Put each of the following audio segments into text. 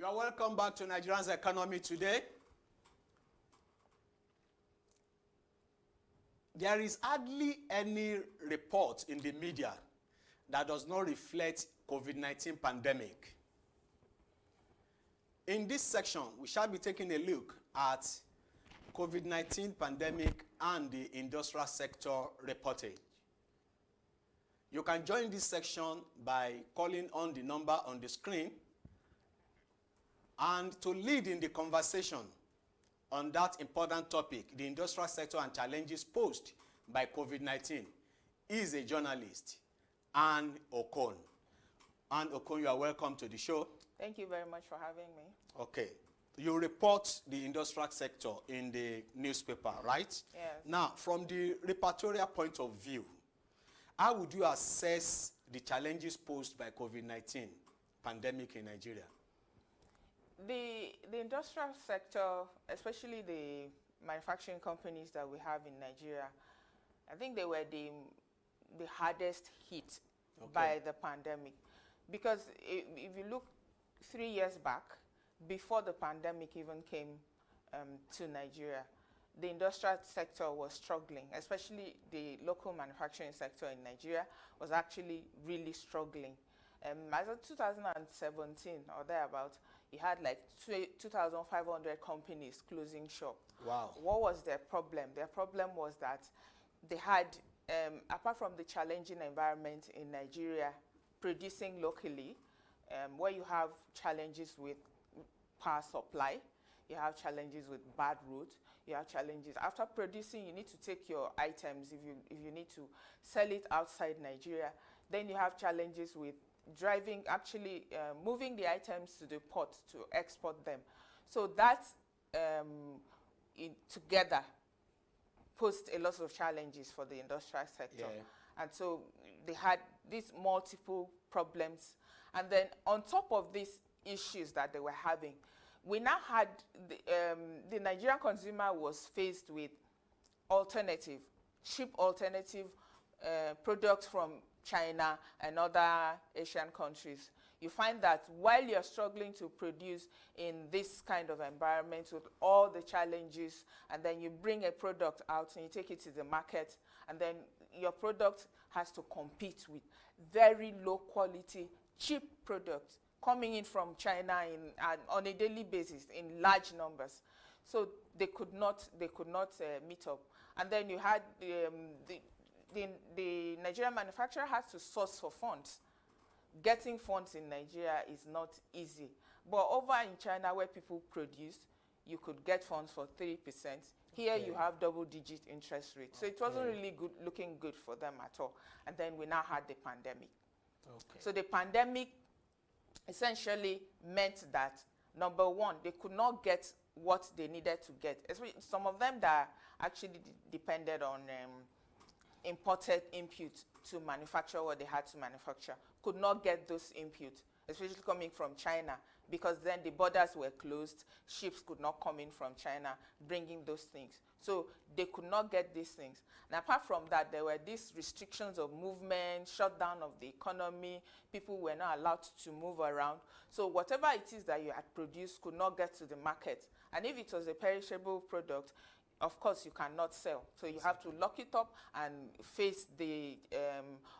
You are welcome back to Nigerian's Economy Today. There is hardly any report in the media that does not reflect COVID-19 pandemic. In this section, we shall be taking a look at COVID-19 pandemic and the industrial sector reportage. You can join this section by calling on the number on the screen, and to lead in the conversation on that important topic, the industrial sector and challenges posed by COVID-19, is a journalist, Anne Okon. Anne Okon, you are welcome to the show. Thank you very much for having me. Okay. You report the industrial sector in the newspaper, right? Yes. Now, from the repertorial point of view, how would you assess the challenges posed by COVID-19 pandemic in Nigeria? The industrial sector, especially the manufacturing companies that we have in Nigeria, I think they were the hardest hit by the pandemic. Because if you look 3 years back, before the pandemic even came to Nigeria, the industrial sector was struggling, especially the local manufacturing sector in Nigeria was actually really struggling. As of 2017 or thereabout, you had like 2,500 companies closing shop. Wow. What was their problem? Their problem was that they had, apart from the challenging environment in Nigeria, producing locally, where you have challenges with power supply, you have challenges with bad roads, you have challenges. After producing, you need to take your items if you need to sell it outside Nigeria. Then you have challenges with driving, actually moving the items to the port to export them. So that together posed a lot of challenges for the industrial sector. Yeah. And so they had these multiple problems. And then on top of these issues that they were having, we now had the Nigerian consumer was faced with cheap alternative products from China and other Asian countries. You find that while you're struggling to produce in this kind of environment with all the challenges, and then you bring a product out and you take it to the market, and then your product has to compete with very low quality, cheap products coming in from China on a daily basis in large numbers. So they could not meet up. And then you had the Nigerian manufacturer has to source for funds. Getting funds in Nigeria is not easy. But over in China, where people produce, you could get funds for 3%. Here you have double-digit interest rate. So it wasn't really looking good for them at all. And then we now had the pandemic. So the pandemic essentially meant that, number one, they could not get what they needed to get. Some of them that actually depended on imported inputs to manufacture what they had to manufacture could not get those inputs, especially coming from China, because then the borders were closed, ships could not come in from China bringing those things. So they could not get these things. And apart from that, there were these restrictions of movement, shutdown of the economy, people were not allowed to move around. So whatever it is that you had produced could not get to the market. And if it was a perishable product, of course, you cannot sell. So you have to lock it up and face the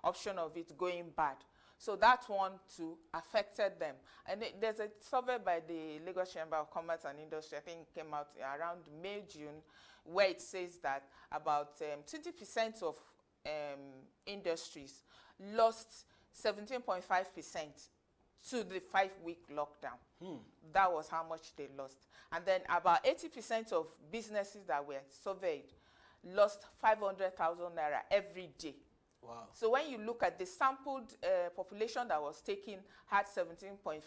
option of it going bad. So that one too affected them. And there's a survey by the Lagos Chamber of Commerce and Industry, I think came out around May, June, where it says that about 20% of industries lost 17.5% to the 5-week lockdown. That was how much they lost. And then about 80% of businesses that were surveyed lost 500,000 naira every day. Wow. So when you look at the sampled population that was taken, had 17.5%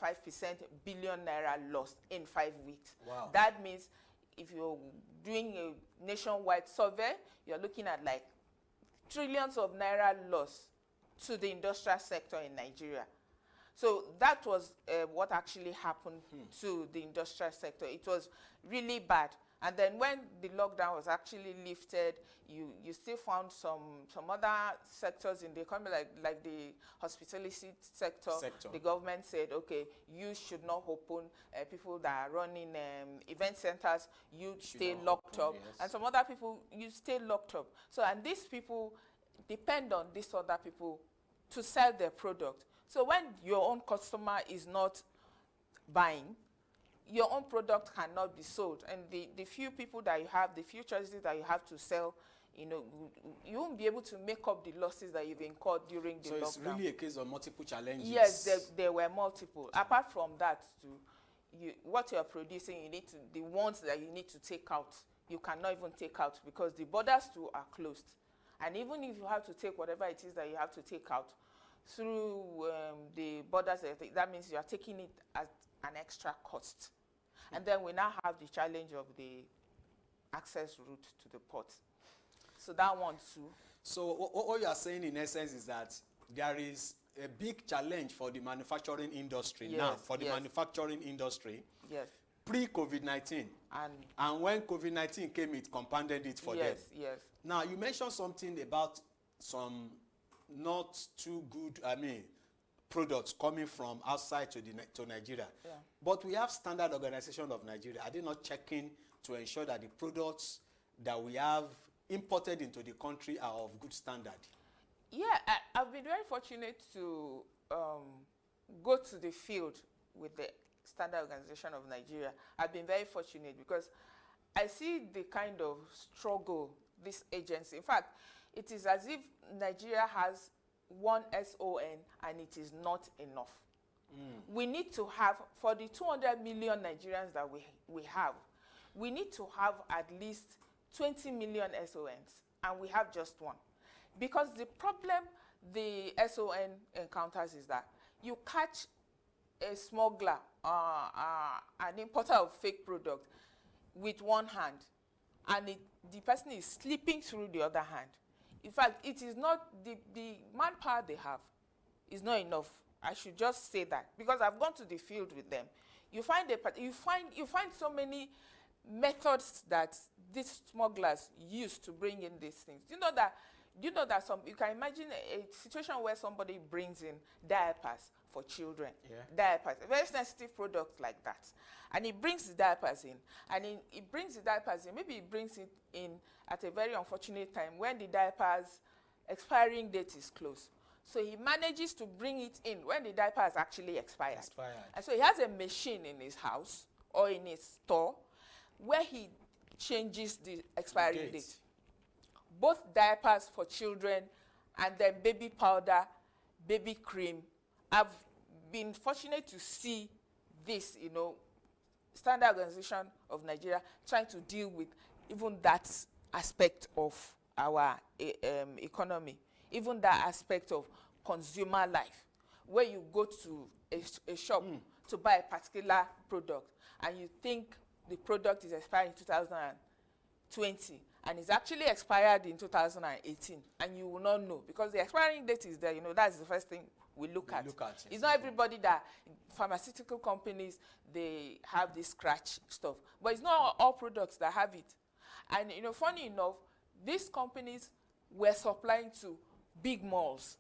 billion naira lost in 5 weeks. Wow. That means if you're doing a nationwide survey, you're looking at like trillions of naira loss to the industrial sector in Nigeria. So that was what actually happened to the industrial sector. It was really bad. And then when the lockdown was actually lifted, you still found some other sectors in the economy, like the hospitality sector. The government said, okay, you should not open. People that are running event centers, you stay locked up. Yes. And some other people, you stay locked up. So, and these people depend on these other people to sell their product. So when your own customer is not buying, your own product cannot be sold. And the few people that you have, the few choices that you have to sell, you know, you won't be able to make up the losses that you've incurred during the lockdown. So it's really a case of multiple challenges. Yes, there were multiple. Apart from that, what you're producing, you need to, the ones that you need to take out, you cannot even take out because the borders too are closed. And even if you have to take whatever it is that you have to take out through the borders, that means you are taking it at an extra cost. And then we now have the challenge of the access route to the port. So that one too. So what you are saying in essence is that there is a big challenge for the manufacturing industry now, for the manufacturing industry. Yes. Pre-COVID-19. And when COVID-19 came, it compounded it for them. Yes, yes. Now, you mentioned something about some not too good, products coming from outside to Nigeria. Yeah. But we have Standard Organization of Nigeria. Are they not checking to ensure that the products that we have imported into the country are of good standard? Yeah, I've been very fortunate to go to the field with the Standard Organization of Nigeria. I've been very fortunate because I see the kind of struggle this agency. In fact, it is as if Nigeria has one SON and it is not enough. We need to have, for the 200 million Nigerians that we have, we need to have at least 20 million SONs, and we have just one. Because the problem the SON encounters is that you catch a smuggler, an importer of fake product with one hand, and the person is slipping through the other hand. In fact, it is not, the manpower they have is not enough. I should just say that, because I've gone to the field with them. You find so many methods that these smugglers use to bring in these things. Do you know that you can imagine a situation where somebody brings in diapers for children, diapers, a very sensitive product like that, and he brings the diapers in, and he brings the diapers in, maybe he brings it in at a very unfortunate time when the diaper's expiring date is close. So he manages to bring it in when the diaper has actually expired. And so he has a machine in his house or in his store where he changes the expiry date. Both diapers for children and then baby powder, baby cream. I've been fortunate to see this, Standard Organization of Nigeria trying to deal with even that aspect of our economy, even that aspect of consumer life, where you go to a shop to buy a particular product and you think the product is expired in 2020 and it's actually expired in 2018, and you will not know because the expiring date is there. That's the first thing we look at. It's not everybody that pharmaceutical companies, they have this scratch stuff, but it's not all products that have it. And funny enough, these companies were supplying to big malls.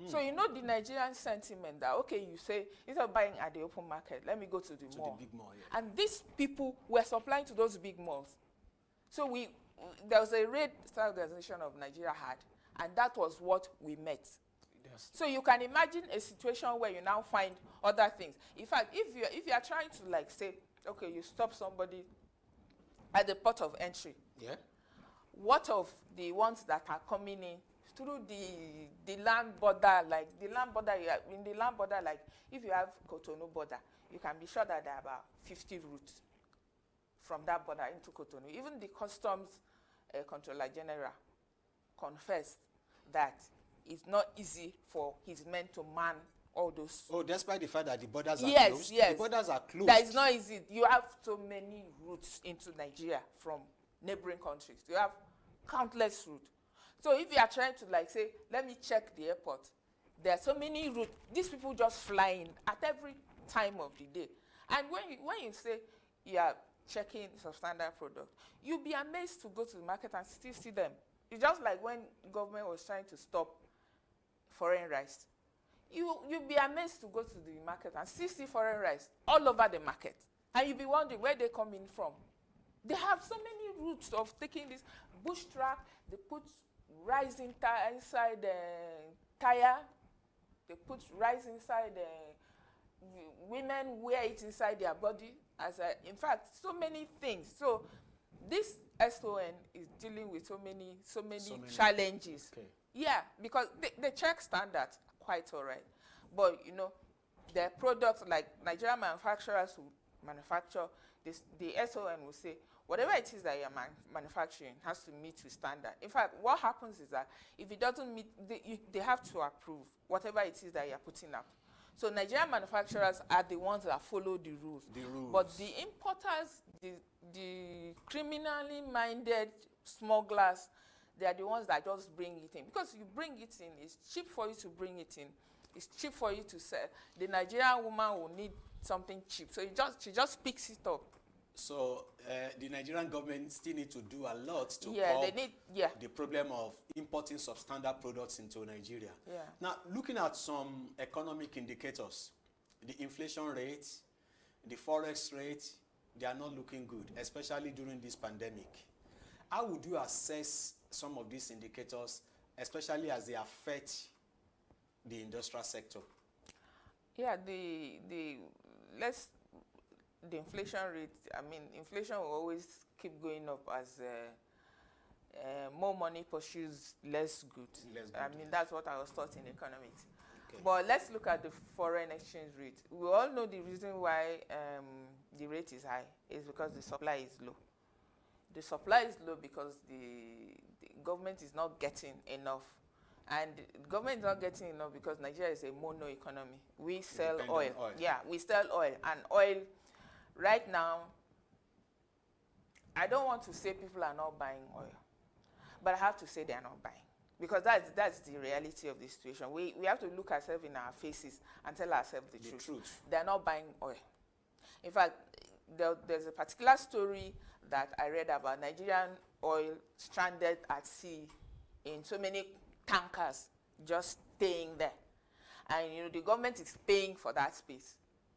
So the Nigerian sentiment that, okay, you say, instead of buying at the open market, let me go to the mall. The big mall, yeah. And these people were supplying to those big malls. So there was a raid Standard Organization of Nigeria had, and that was what we met. Yes. So you can imagine a situation where you now find other things. In fact, if you are trying to say, okay, you stop somebody at the port of entry. Yeah. What of the ones that are coming in through the land border, in the land border, like if you have Cotonou border, you can be sure that there are about 50 routes from that border into Cotonou. Even the customs controller general confessed that it's not easy for his men to man all those. Oh, despite the fact that the borders are closed? Yes. The borders are closed. That is not easy. You have so many routes into Nigeria from neighboring countries. You have countless routes. So if you are trying to say, let me check the airport, there are so many routes. These people just fly in at every time of the day. And when you say you are checking substandard product, you'll be amazed to go to the market and still see them. It's just like when government was trying to stop foreign rice. You'll be amazed to go to the market and still see foreign rice all over the market. And you'll be wondering where they come in from. They have so many routes of taking this bush track. They put rice inside the tire. They put rice inside the women wear it inside their body. In fact, so many things. So this SON is dealing with so many challenges. Okay. Yeah, because they check standards quite all right. But, you know, their products, like Nigerian manufacturers who manufacture this, the SON will say, whatever it is that you're manufacturing has to meet with standard. In fact, what happens is that if it doesn't meet, they have to approve whatever it is that you're putting up. So Nigerian manufacturers are the ones that follow the rules. But the importers, the criminally minded smugglers, they are the ones that just bring it in. Because you bring it in, it's cheap for you to bring it in. It's cheap for you to sell. The Nigerian woman will need something cheap. So she just picks it up. So the Nigerian government still need to do a lot to the problem of importing substandard products into Nigeria. Yeah. Now, looking at some economic indicators, the inflation rate, the forex rate, they are not looking good, especially during this pandemic. How would you assess some of these indicators, especially as they affect the industrial sector? Yeah, the inflation rate, I mean, inflation will always keep going up as more money pursues less good. I mean, that's what I was taught in economics. Okay. But let's look at the foreign exchange rate. We all know the reason why the rate is high is because the supply is low. The supply is low because the government is not getting enough. And the government is not getting enough because Nigeria is a mono economy. We sell oil. Yeah, we sell oil. And oil, right now, I don't want to say people are not buying oil. But I have to say they are not buying. Because that's the reality of the situation. We have to look ourselves in our faces and tell ourselves the truth. They are not buying oil. In fact, there's a particular story that I read about Nigerian oil stranded at sea in so many tankers just staying there. And, you know, the government is paying for that space.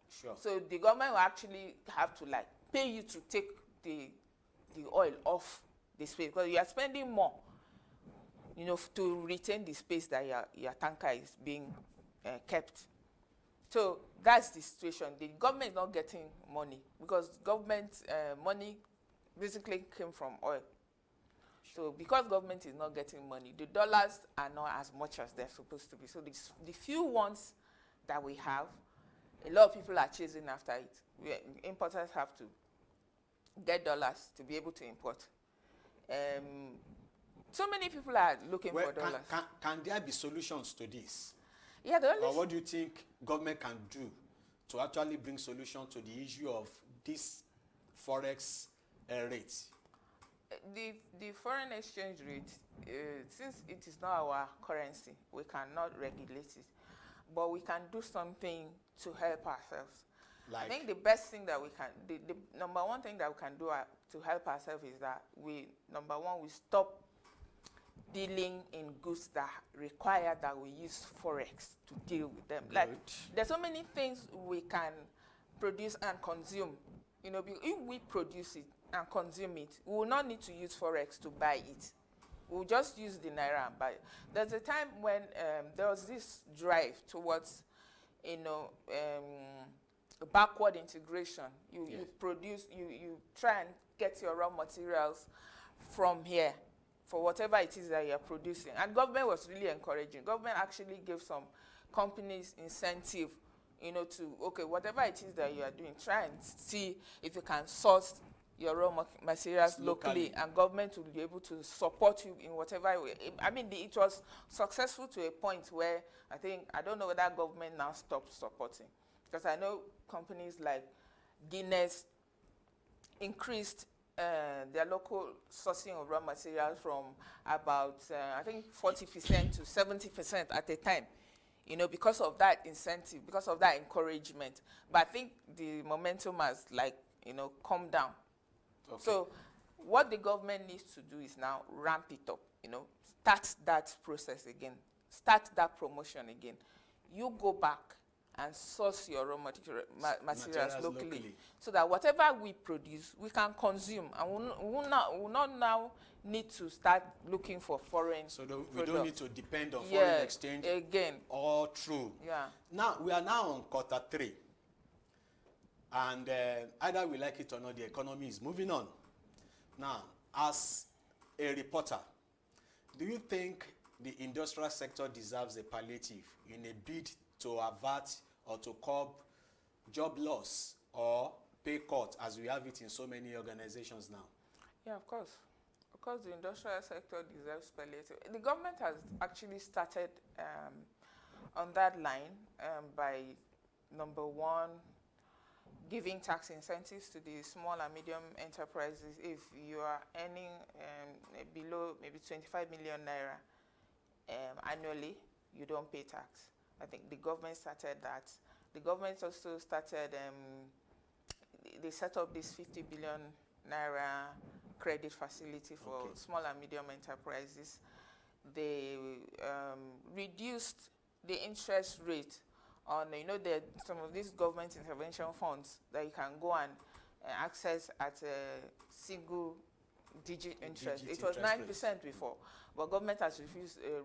Sure. So the government will actually have to, like, pay you to take the oil off the space because you are spending more, you know, to retain the space that your tanker is being kept. So that's the situation. The government is not getting money because government money basically came from oil. So because government is not getting money, the dollars are not as much as they're supposed to be. So the few ones that we have, a lot of people are chasing after it. Importers have to get dollars to be able to import. So many people are looking for dollars. Can there be solutions to this? Yeah, or what do you think government can do to actually bring solution to the issue of this forex rate? The foreign exchange rate, since it is not our currency, we cannot regulate it. But we can do something to help ourselves. Like? I think the best thing that we can, the number one thing that we can do to help ourselves is that we stop dealing in goods that require that we use forex to deal with them. Good. Like, there's so many things we can produce and consume. You know, if we produce it and consume it, we will not need to use forex to buy it. We'll just use the naira and buy it. There's a time when there was this drive towards, you know, backward integration. You try and get your raw materials from here for whatever it is that you're producing. And government was really encouraging. Government actually gave some companies incentive, you know, to, okay, whatever it is that you are doing, try and see if you can source your raw materials locally, and government will be able to support you in whatever way. I mean, it was successful to a point where I don't know whether government now stopped supporting. Because I know companies like Guinness increased their local sourcing of raw materials from about, 40% to 70% at a time. You know, because of that incentive, because of that encouragement. But I think the momentum has, like, you know, come down. Okay. So what the government needs to do is now ramp it up, start that process again, start that promotion again. You go back and source your raw materials locally, so that whatever we produce, we can consume, and we'll not now need to start looking for foreign. So we don't need to depend on foreign exchange again. All true. Yeah. Now, we are now on quarter 3. And either we like it or not, the economy is moving on. Now, as a reporter, do you think the industrial sector deserves a palliative in a bid to avert or to curb job loss or pay cut, as we have it in so many organizations now? Yeah, of course. Of course, the industrial sector deserves palliative. The government has actually started on that line by, number one, giving tax incentives to the small and medium enterprises. If you are earning below maybe 25 million naira annually, you don't pay tax. I think the government started that. The government also started, they set up this 50 billion naira credit facility for small and medium enterprises. They reduced the interest rate on, some of these government intervention funds that you can go and access at a single digit interest. It was 9% before, but government has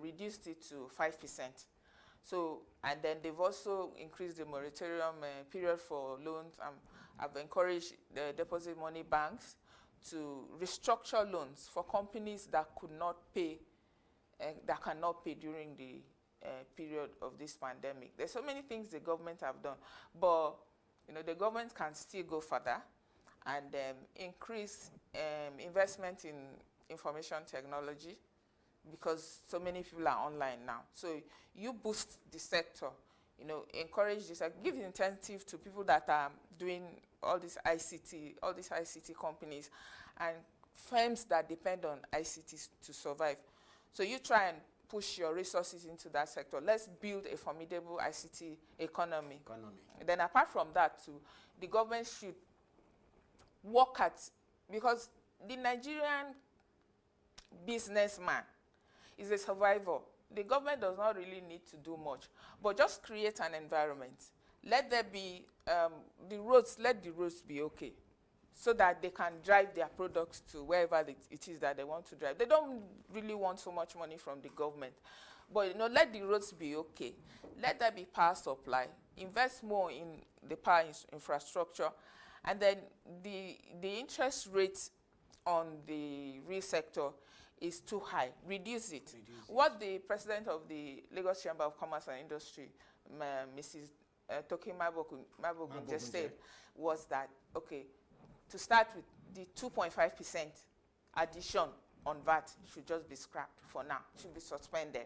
reduced it to 5%. So, and then they've also increased the moratorium period for loans. I've encouraged the deposit money banks to restructure loans for companies that could not pay, that cannot pay during the period of this pandemic. There's so many things the government have done, but the government can still go further and increase investment in information technology, because so many people are online now. So you boost the sector, encourage this, give incentive to people that are doing all these ICT companies and firms that depend on ICT to survive. So you try and push your resources into that sector. Let's build a formidable ICT economy. And then apart from that too, the government should work at, because the Nigerian businessman is a survivor. The government does not really need to do much, but just create an environment. Let there be let the roads be okay, so that they can drive their products to wherever it is that they want to drive. They don't really want so much money from the government, but let the roads be okay. Let there be power supply. Invest more in the power infrastructure, and then the interest rate on the real sector is too high. Reduce it. What the president of the Lagos Chamber of Commerce and Industry, Mrs. Toki Mabogun just said was that, to start with, the 2.5% addition on VAT should just be scrapped for now, should be suspended.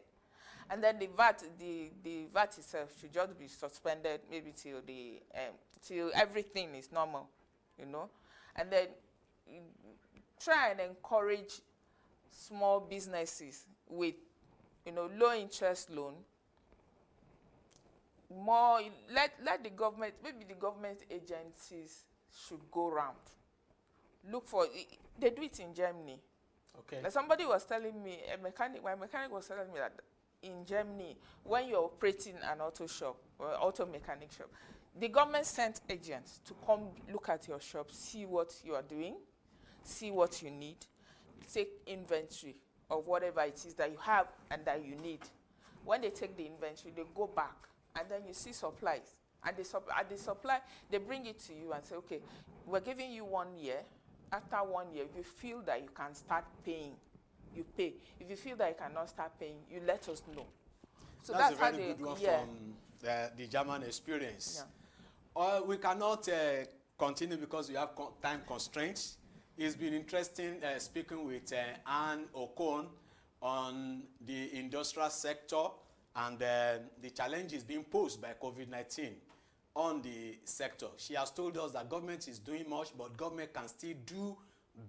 And then the VAT itself should just be suspended maybe till everything is normal, And then try and encourage small businesses with, low interest loan. More, let the government, maybe the government agencies should go around. Look for, they do it in Germany. Okay. Like somebody was telling me, my mechanic was telling me that in Germany, when you're operating an auto shop or auto mechanic shop, the government sent agents to come look at your shop, see what you are doing, see what you need, take inventory of whatever it is that you have and that you need. When they take the inventory, they go back, and then you see supplies. And the supply, they bring it to you and say, okay, we're giving you 1 year. After 1 year, if you feel that you can start paying, you pay. If you feel that you cannot start paying, you let us know. So that's a very good one from the German experience. Yeah. We cannot continue because we have time constraints. It's been interesting speaking with Anne Okon on the industrial sector and the challenges being posed by COVID-19 on the sector. She has told us that government is doing much, but government can still do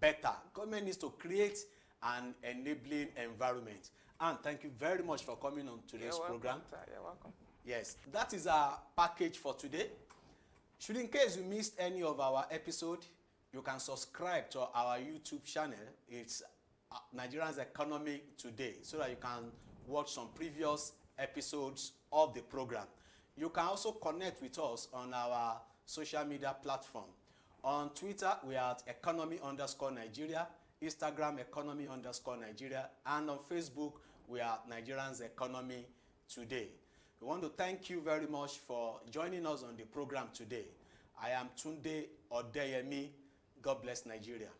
better. Government needs to create an enabling environment. Anne, thank you very much for coming on today's program. You're welcome. Yes, that is our package for today. Should in case you missed any of our episode, You can subscribe to our YouTube channel. It's Nigerians Economy Today, so that you can watch some previous episodes of the program. You can also connect with us on our social media platform. On Twitter, we are at economy_Nigeria, Instagram economy_Nigeria, and on Facebook, we are Nigerians Economy Today. We want to thank you very much for joining us on the program today. I am Tunde Odeyemi. God bless Nigeria.